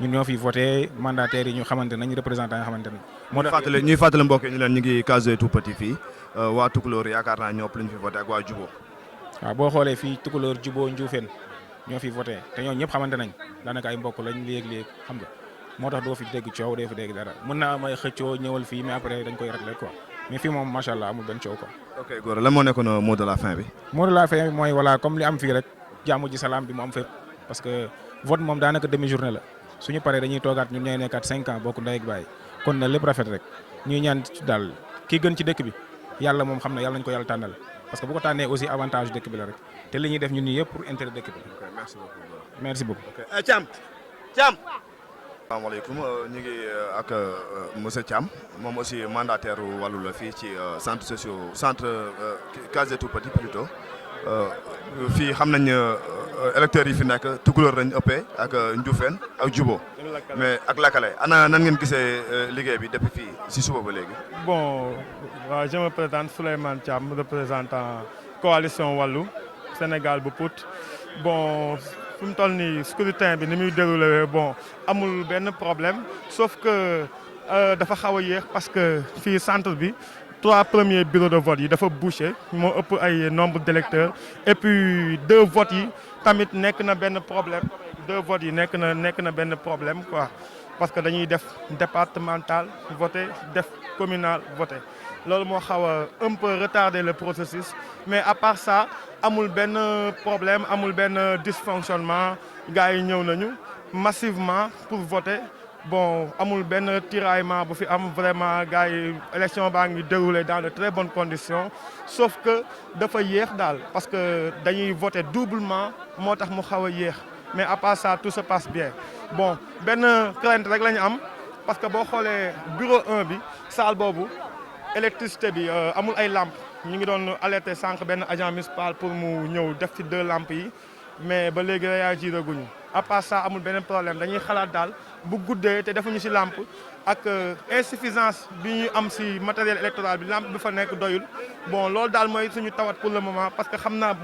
ñun ñoo fi voté mandataires yi ñu xamante nañ représentants yi xamante ne. moo tax ñuy fàttali mbokk yi ñu leen ñu ngi case tout petit fii waa Tukulóor yaakaar naa ñoo lañ fi voté ak waa Jubo. waaw boo xoolee fii Tukulóor Jubo Njuufeen ñoo fi voté te ñoo ñëpp xamante nañ daanaka ay mbokk lañ léeg-léeg xam nga moo tax doo fi dégg coow doo fi dégg dara mën naa am ay xëccoo ñëwal fii mais après dañ koy réglé quoi mais fii moom macha allah amul benn coow quoi. ok Gora lan moo nekkoon mot de la fin bi. mot de la fin bi mooy voilà comme li am fii rek jàmm ji salaam bi mu am fépp parce que vote moom daanaka demi journée la suñu paree dañuy toogaat ñun ñooy nekkaat 5 ans bokk ndey ak baay kon na lépp rafet rek ñuy ñaan daal kii gën ci dëkk bi yàlla moom xam na yàlla nañu ko yàlla tànnal parce que bu ko tànnee aussi avantage dëkk bi la rek te li ñuy def ñun ñii yëpp pour intérêt dëkk bi. merci beaucoup. merci beaucoup. Thiam. asalaamaaleykum ñu ngi ak monsieur Thiam moom aussi mandataire wàllu la fii ci centre case tout petit plutôt fii xam nañ électeurs yi fi nekk Tukulóor lañ ëppee ak Ndioufène ak Jubo mais ak Lakale ana nan ngeen gisee liggéey bi depuis fii si suba ba léegi. bon je me présente Souleymane Thiam représentant coalition wàllu Sénégal bu Pout bon. fi mu toll nii scrutin bi ni muy déroulé bon amul benn problème sauf que dafa xaw a yéex parce que fii centre bi 3 premiers bureaux de vote yi dafa bouché moo ëpp ay nombre d'électeurs et puis 2 votes yi tamit nekk na benn problème 2 votes yi nekk na benn problème quoi parce que dañuy def départemental voté def communal voté loolu moo xaw a un peu retardé le processus mais à part ça amul benn problème amul benn dysfonctionnement gars yi ñëw nañu massivement pour voter bon amul benn tiraillement bu fi am vraiment gars yi élection baa ngi déroulé dans de très bonnes conditions sauf que dafa yéex daal parce que dañuy voter doublement moo tax mu xaw a yéex mais à part ça tout se passe bien bon benn crainte rek la ñu am parce que boo xoolee bureau 1 bi salle boobu électricité bi amul ay lampes ñu ngi doon alerter sànq benn agent municipal pour mu ñëw def ci 2 lampes yi mais ba léegi réagir guñu à part ça amul beneen problème dañuy xalaat daal bu guddee te defuñu ci lampe ak insuffisance bi ñu am ci matériel électoral bi lampe bi fa nekk doyul bon loolu daal mooy suñu tawat pour le moment parce que xam naa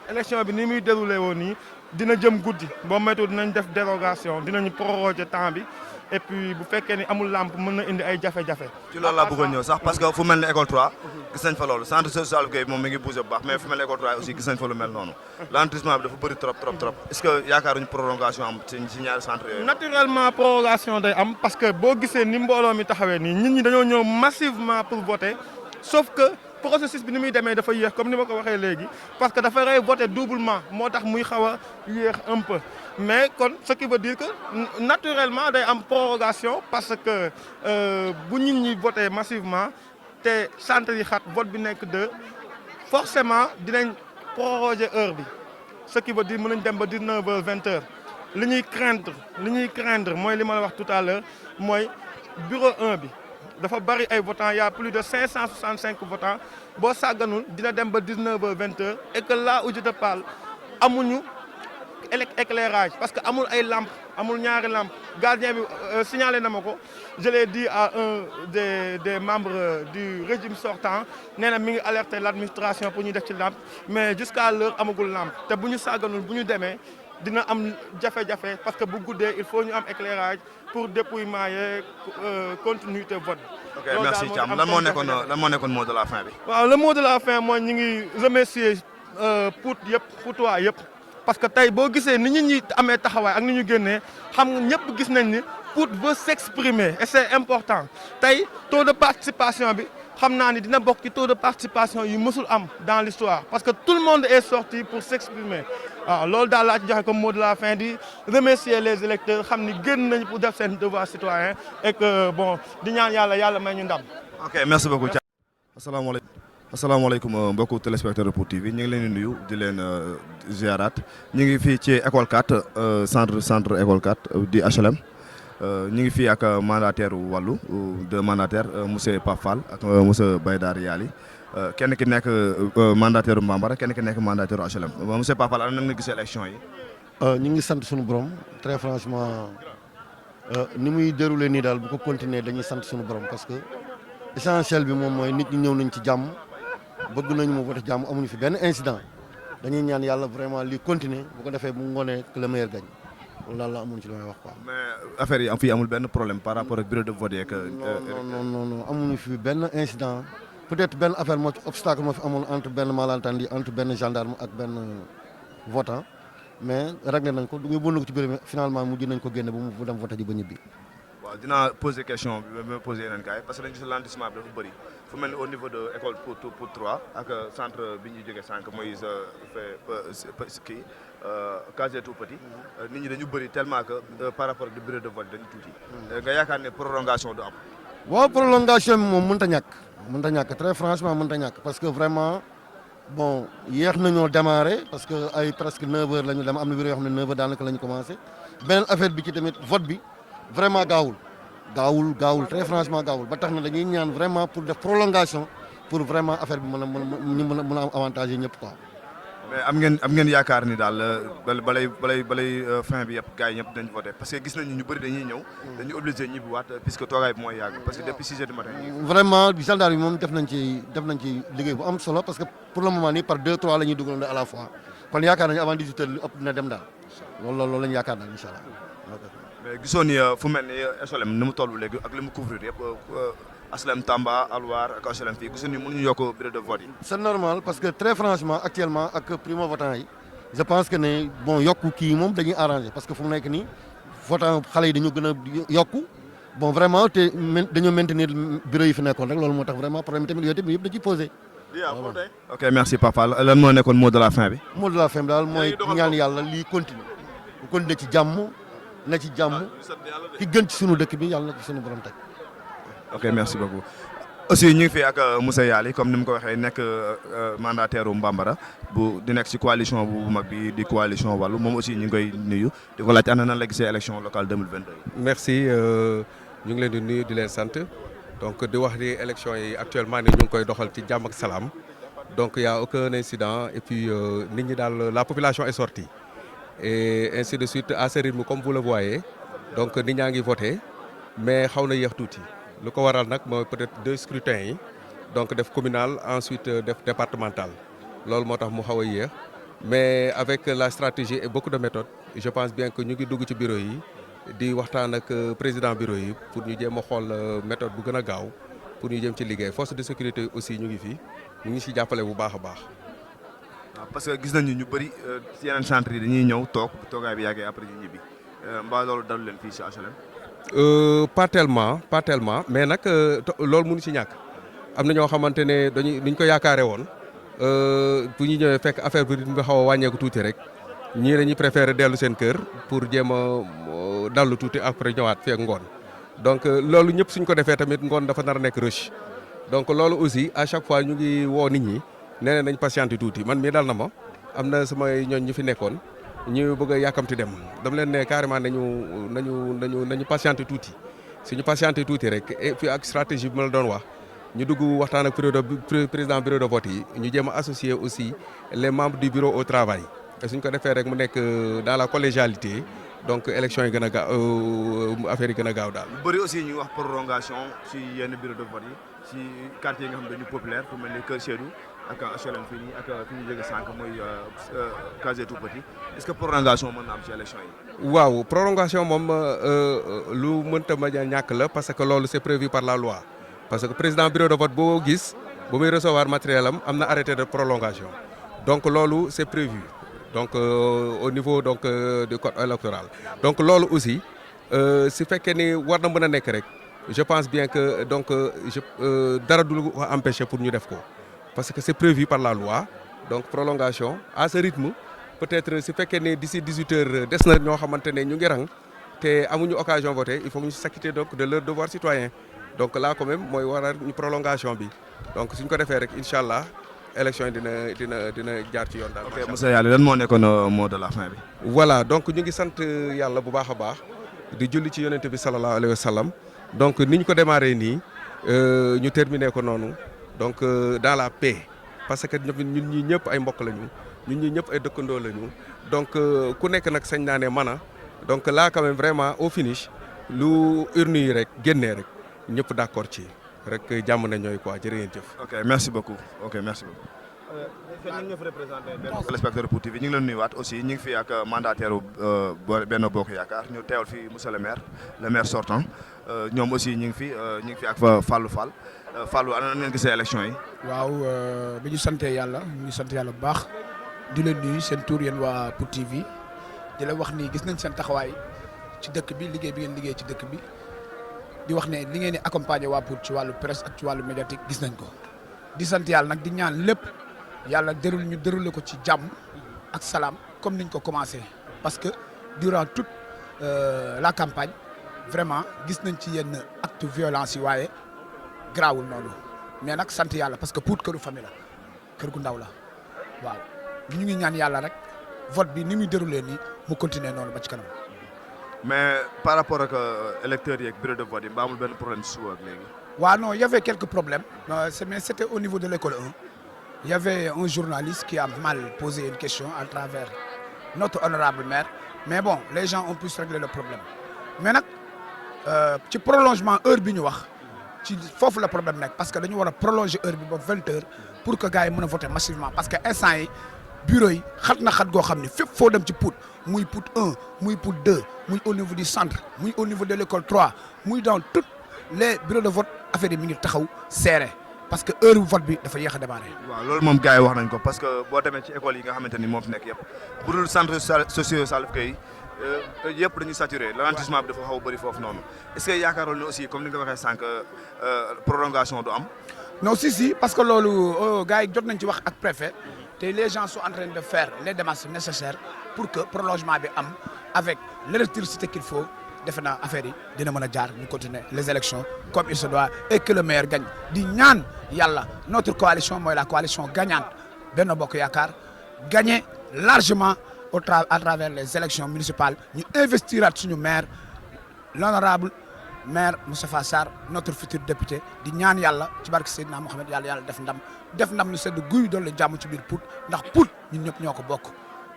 élection bi ni muy déroulé woon nii dina jëm guddi boo moytuwul dinañ def dérogation dinañu proroger temps bi et puis bu fekkee ni amul lampe mën na indi ay jafe-jafe. ci loolu laa bëggoon ñëw sax parce que fu mel ne école 3 gis nañ fa loolu centre social bi moom mi ngi bougé bu baax mais fu mel ne école 3 aussi gis nañ fa lu mel noonu lentissement bi dafa bëri trop est-ce que yaakaaruñu prolongation am ci ñaari centre yooyu. naturellement prolongation day am parce que boo gisee ni mbooloo mi taxawee nii nit ñi dañoo ñëw massivement pour voter sauf que processus bi ni muy demee dafa yéex comme ni ma ko waxee léegi parce que dafa rey voté doublement moo tax muy xaw a yéex un peu mais kon ce qui veut dire que naturellement day am prorogation parce que bu nit ñi voté massivement te centre yi xat vote bi nekk 2 forcément dinañ proroger heure bi ce qui veut dire mën nañ dem ba 19h 20h li ñuy craindre mooy li ma la wax tout à l'heure mooy bureau 1 bi dafa bari ay votants y a plus de 565 votants boo sàgganul dina dem ba 19h 20h et que là où je te parle amuñu éclairage parce que amul ay lampe amul ñaari lampe gardien bi signalé na ma ko je l'ai dit à un des membres du régime sortant nee na mi ngi alerter l'administration pour ñu def ci lampe mais jusqu'à l'heure amagul lampe te bu ñu sàgganul bu ñu demee dina am jafe-jafe parce que bu guddee il faut ñu am éclairage pour dépouillement yeeg continuité vote. ok merci Thiam lan moo nekkoon mot de la fin bi. waaw le mot de la fin mooy ñu ngi remercier Pout yëpp Poutois yëpp parce que tey boo gisee ni ñi amee taxawaay ak ni ñu génnee xam nga ñëpp gis nañ ni Pout veut s'exprimer et c'est important tey taux de participation bi xam naa ni dina bokk ci taux de participation yu mësul am dans l'histoire parce que tout le monde est sorti pour s'exprimer waaw loolu daal laa ci joxe comme mot de la fin di remercier les électeurs xam ni génn nañ pour def seen devoir citoyen et que bon di ñaan yàlla may ñu ndam. ok merci beaucoup Thiam. asalaamaaleykum mbokku téléspectateur Pout TV ñu ngi leen di nuyu di leen ziarat ñu ngi fii ci école 4 centre école 4 di HLM. ñu ngi fii ak mandataire wàllu deux mandataires monsieur Pape Fall ak monsieur Baydar Yali kenn ki nekk mandataire Mbambara kenn ki nekk mandataire HLM monsieur Pape Fall nan nga gisee élection yi. ñu ngi sant suñu borom très franchement ni muy déroulé nii daal bu ko continuer dañuy sant suñu borom parce que essentiel bi moom mooy nit ñi ñëw nañ ci jàmm bëgg nañu mu voté jàmm amuñu fi benn incident dañuy ñaan yàlla vraiment li continuer bu ko defee bu ngoonee que le meilleur gagne. loolu la amuñu ci li may wax quoi. mais affaire yi fii amul benn problème par rapport ak bureau de vote yeeg. non amuñu fi benn incident peut-être benn affaire moo ci obstacle moo fi amul entre benn malentendu entre benn gendarme ak benn votant mais réglé nañ ko du ñu bëgg ko ci bureau bi finalement mujj nañ ko génne ba mu dem voté ji ba ñibbi. waaw dinaa poser question bi ma poser yeneen gars yi parce que dañu gis lotissement bi dafa bëri fu mel ni au niveau de école pour 3 ak centre bi ñuy jógee sànq Moïse kii. Case tout petit nit ñi dañu bëri tellement que par rapport ak bureau de vote dañu tuuti. nga yaakaar ne prolongation du am. waaw prolongation bi moom mënut a ñàkk très franchement mënut a ñàkk parce que vraiment bon yéex nañoo démarrer parce que ay presque 9h la ñu dem am na bureau yoo xam ne 9h daanaka la ñu commencé beneen affaire bi ci tamit vote bi vraiment gaawul très franchement gaawul ba tax na dañuy ñaan vraiment pour def prolongation pour vraiment affaire bi mën a am avantage yi ñëpp quoi. mais am ngeen yaakaar ni daal balay fin bi yëpp gars yi ñëpp dañ voté parce que gis nañu ñu bëri dañuy ñëw. dañuy obligé ñibbiwaat puisque toogaay bi mooy yàgg parce que depuis 6 heures du matin. vraiment gendarme yi moom def nañ ci liggéey bu am solo parce que pour le moment nii par 2-3 la ñuy dugal à la fois kon yaakaar nañu avant 18 heures lu ëpp dina dem daal loolu lañu yaakaar daal incha allah. mais gisoon ni fu mel ni HLM ni mu toll léegi ak li mu couvrir yëpp. HLM Tamba Alwar ak HLM fii gis nañu mënuñu yokk bureau de vote yi. c'est normal parce que très franchement actuellement ak primo votant yi je pense que ne bon yokku kii moom dañuy arrangé parce que fu mu nekk nii votant xale yi dañu gën a yokku bon vraiment te dañoo maintenir bureau yi fi nekkoon rek loolu moo tax vraiment problème tamit yooyu tamit yëpp da ciy posé. ok merci Papa lan moo nekkoon mot de la fin bi. mot de la fin bi daal mooy ñaan yàlla lii continue bu continuer ci jàmm na ci jàmm ki gën ci sunu dëkk bi yàlla na ci sunu borom teg. ok merci beaucoup aussi ñu ngi fi ak Moussa Yali comme ni mu ko waxee nekk mandataire Mbambara di nekk ci coalition bu mag bi di coalition wàllu moom aussi ñu ngi koy nuyu di ko laaj ana nan la gisee élection locale 2022. merci ñu ngi leen di nuyu di leen sant donc di wax ni élection yi actuellement ni ñu ngi koy doxal ci jàmm ak salaam donc y a aucun incident et puis nit ñi daal la population est sortie et ainsi de suite à ce rythme comme vous le voyez donc nit ñaa ngi voté mais xaw na yéex tuuti. lu ko waral nag mooy peut-être 2 scrutins yi donc def communal ensuite def départemental loolu moo tax mu xaw a yéex mais avec la stratégie et beaucoup de méthodes je pense bien que ñu ngi dugg ci bureau yi di waxtaan ak président bureau yi pour ñu jéem a xool méthode bu gën a gaaw pour ñu jëm ci liggéey force de sécurité aussi ñu ngi fi ñu ngi si jàppale bu baax a baax. parce que gis nañu ñu bëri ci yeneen centre yi dañuy ñëw toogaay bi yàggee après ñu ñibbi mbaa loolu dalu leen fii si HLM. Pas tellement mais nag loolu mënu ci ñàkk am na ñoo xamante ne niñ ko yaakaare woon bu ñu ñëwee fekk affaire bi rythme bi xaw a wàññeeku tuuti rek ñii dañuy préférer dellu seen kër pour jéem a dallu tuuti après ñëwaat fii ak ngoon donc loolu ñëpp suñ ko defee tamit ngoon dafa nar a nekk rush donc loolu aussi à chaque fois ñu ngi woo nit ñi nee nañ patienté tuuti man mii dal na ma am na samay ñooñ ñu fi nekkoon ñu bëgg a yàkkamti dem dama leen ne carrément nañu patienté tuuti suñu patienté tuuti rek et puis ak stratégie bi ma la doon wax ñu dugg waxtaan ak président bureau de vote yi ñu jéem a associer aussi les membres du bureau au travail te suñ ko defee rek mu nekk dans la collégialité donc élection yi gën a gaaw affaire yi gën a gaaw daal. lu bëri aussi ñuy wax prolongation ci yenn bureau de vote yi ci quartier yi nga xam dañu populaire fu mel ni Kër Cheikh ak HLM fii nii ak fi ñu jógee sànq mooy Case Tout Petit est-ce que prolongation mën na am ci élection yi. waaw prolongation moom lu mënta ma ñàkk la parce que loolu c'est prévu par la loi parce que président bureau de vote boo gis bu muy recevoir matériel am na arrêté de prolongation donc loolu c'est prévu donc au niveau donc du code électoral donc loolu aussi su fekkee ni war na mën a nekk rek je pense bien que donc dara du ko empêcher pour ñu def ko. Parce que c'est prévu par la loi donc prolongation à ce rythme peut-être su fekkee ne d'ici 18 heures des na ñoo xamante ne ñu ngi rang te amuñu occasion voter il faut que ñu s'acquitter donc de leur devoir citoyen donc là quand même mooy waral ñu prolongation bi donc suñ ko defee rek incha allah élection yi dina jaar ci yoon daal. ok monsieur Yali lan moo nekkoon mot de la fin bi. voilà donc ñu ngi sant yàlla bu baax a baax di julli ci yonent bi sallallahu alayhi wa sallam donc ni ñu ko démarré nii ñu terminé ko noonu. donc dans la paix parce que ñun ñi ñëpp ay mbokk lañu ñun ñi ñëpp ay dëkkandoo lañu donc ku nekk nag sañ naa ne mën a donc là quand même vraiment au finish lu urne yi rek génnee rek ñëpp d'accord ci rek jàmm na ñooy quoi jërë ngeen jëf. ok merci beaucoup ok merci beaucoup. ñun ñoo fi représenté benn téléspectateur Pout TV ñu ngi leen nuyuwaat aussi ñu ngi fi ak mandataire Benno Bokk Yaakaar ñu teewal fi monsieur le maire sortant ñoom aussi ñu ngi fi ak Fallou Fall. Fallou ana ngeen gisee élection yi. waaw bi ñu santee yàlla ñu ngi sant yàlla bu baax di leen nuyu seen tour yéen waa Pout TV di la wax ni gis nañ seen taxawaay ci dëkk bi liggéey bi ngeen liggéey ci dëkk bi di wax ne li ngeen di accompagner waa Pout ci wàllu presse ak ci wàllu médiatique gis nañ ko di sant yàlla nag di ñaan lépp yàlla déroulé ko ci jàmm ak salaam comme niñ ko commencé parce que durant toute la campagne vraiment gis nañ ci yenn acte violence yi waaye. grawul noonu mais nag sant yàlla parce que Pout këru famille la kër gu ndaw la waaw ñu ngi ñaan yàlla rek vote bi ni muy déroulé nii mu continuer noonu ba ci kanam. mais par rapport ak électeurs yeeg bureau de vote yi amul benn problème si suba ak léegi. waaw non y avait quelques problèmes mais c'était au niveau de l'école 1 il y avait un journaliste qui a mal posé une question à travers notre honorable maire mais bon les gens ont pu régler le problème mais nag ci prolongement heure bi ñu wax. ci foofu la problème nekk parce que dañu war a prolonger heure bi ba 20 heures pour que gars yi mën a voter massivement parce que instant yi bureau yi xat na xat goo xam ne fépp foo dem ci Pout muy Pout 1 muy Pout 2 muy au niveau du centre muy au niveau de l'école 3 muy dans tous les bureaux de vote affaire yi mi ngi taxaw serré parce que heure vote bi dafa yéex a démarrer. waaw loolu moom gars yi wax nañ ko parce que boo demee ci école yi nga xamante ni moo fi nekk yëpp bu dul centre socio Salif Gueye yëpp dañuy saturé ralentissement bi dafa xaw a bëri foofu noonu est-ce que yaakaaroon ne aussi comme ni nga ko waxee sànq prolongation du am. non si parce que loolu gars yi jot nañ ci wax ak préfet te les gens sont en train de faire les démarches nécessaires pour que prolongement bi am avec l'électricité qu'il faut defe naa affaire yi dina mën a jaar ñu continuer les élections comme il se doit et que le meilleur gagne di ñaan yàlla notre coalition mooy la coalition gagnante Benno Bokk Yaakaar gagner largement à travers les élections municipales ñu investiraat suñu maire l'honorable maire Moustapha Sarr notre futur député di ñaan yàlla ci barke Seydina Mohamed yàlla def ndam ñu sedd guy doon la jàmm ci biir Pout ndax Pout ñun ñëpp ñoo ko bokk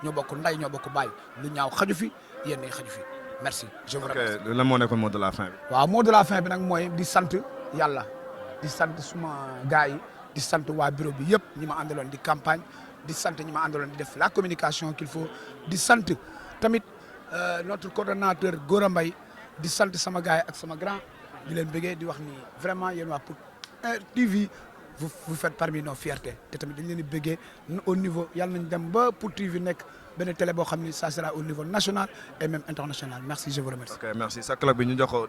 ñoo bokk nday ñoo bokk baay lu ñaaw xaju fi yéen xaju fi merci. je vous remercie. ok lan moo nekkoon mot de la fin bi. waaw mot de la fin bi nag mooy di sant yàlla di sant suma gars yi di sant waa bureau bi yëpp ñi ma àndaloon di campagne. di sant ñi ma àndaloon di def la communication qu'il faut di sant tamit notre coordonnateur Gora Mbaye di sant sama gars yi ak sama grand di leen bëggee di wax ni vraiment yéen waa Pout TV vous faites parmi nos fiertés te tamit dañ leen di bëggee au niveau yàlla nañ dem ba Pout TV nekk benn télé boo xam ni ça sera au niveau national et même international merci je vous remercie. ok merci sa club bi ñu jox ko